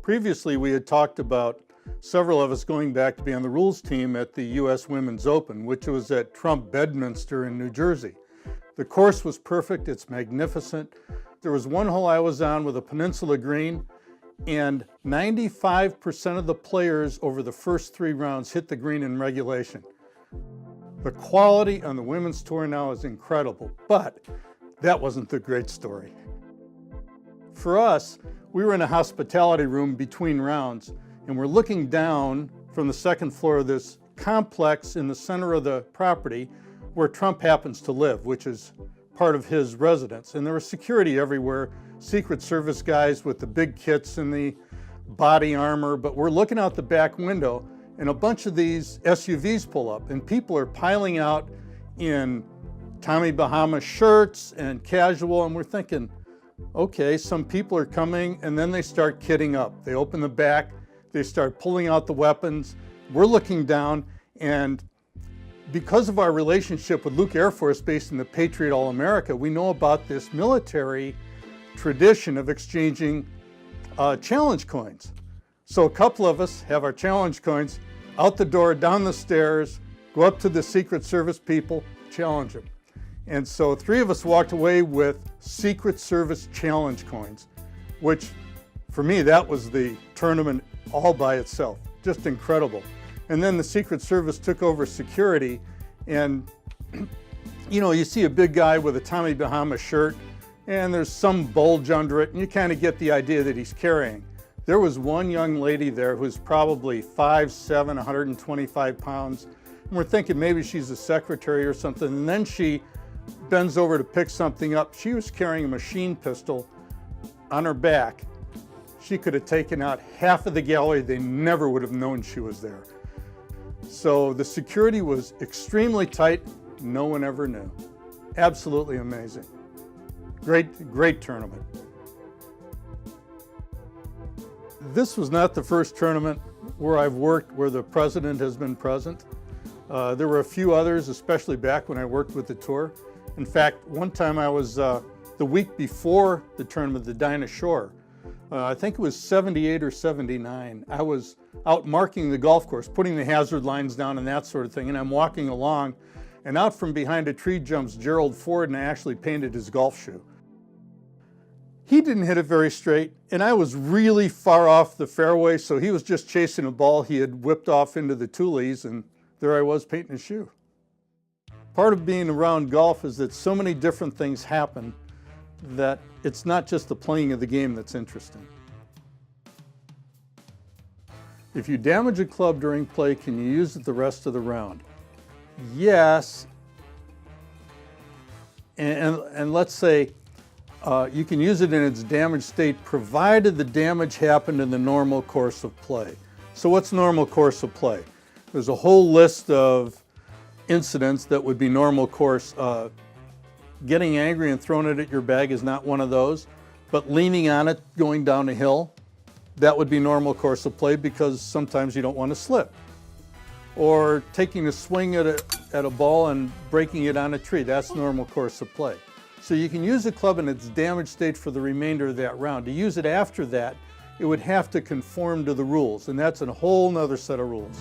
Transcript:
Previously, we had talked about several of us going back to be on the rules team at the U.S. Women's Open, which was at Trump Bedminster in New Jersey. The course was perfect, it's magnificent. There was one hole I was on with a peninsula green, and 95% of the players over the first 3 rounds hit the green in regulation. The quality on the women's tour now is incredible, but that wasn't the great story. For us, we were in a hospitality room between rounds, and we're looking down from the second floor of this complex in the center of the property where Trump happens to live, which is part of his residence. And there was security everywhere, Secret Service guys with the big kits and the body armor, but we're looking out the back window and a bunch of these SUVs pull up and people are piling out in Tommy Bahama shirts and casual, and we're thinking, okay, some people are coming, and then they start kitting up. They open the back, they start pulling out the weapons. We're looking down, and because of our relationship with Luke Air Force Base and the Patriot All-America, we know about this military tradition of exchanging challenge coins. So a couple of us have our challenge coins out the door, down the stairs, go up to the Secret Service people, challenge them. And so 3 of us walked away with Secret Service challenge coins, which for me, that was the tournament all by itself, just incredible. And then the Secret Service took over security, and you know, you see a big guy with a Tommy Bahama shirt and there's some bulge under it, and you kind of get the idea that he's carrying. There was one young lady there who's probably 5'7", 125 pounds, and we're thinking maybe she's a secretary or something, and then she bends over to pick something up. She was carrying a machine pistol on her back. She could have taken out half of the gallery. They never would have known she was there. So the security was extremely tight. No one ever knew. Absolutely amazing. Great tournament. This was not the first tournament where I've worked where the president has been present. There were a few others, especially back when I worked with the tour. In fact, one time I was the week before the tournament, the Dinah Shore. I think it was 78 or 79. I was out marking the golf course, putting the hazard lines down and that sort of thing, and I'm walking along, and out from behind a tree jumps Gerald Ford, and I actually painted his golf shoe. He didn't hit it very straight, and I was really far off the fairway, so he was just chasing a ball he had whipped off into the Tules, and there I was painting his shoe. Part of being around golf is that so many different things happen that it's not just the playing of the game that's interesting. If you damage a club during play, can you use it the rest of the round? Yes, and let's say you can use it in its damaged state provided the damage happened in the normal course of play. So what's normal course of play? There's a whole list of incidents that would be normal course. Getting angry and throwing it at your bag is not one of those, but leaning on it going down a hill, that would be normal course of play because sometimes you don't want to slip. Or taking a swing at a ball and breaking it on a tree, that's normal course of play. So you can use a club in its damaged state for the remainder of that round. To use it after that, it would have to conform to the rules, and that's a whole nother set of rules.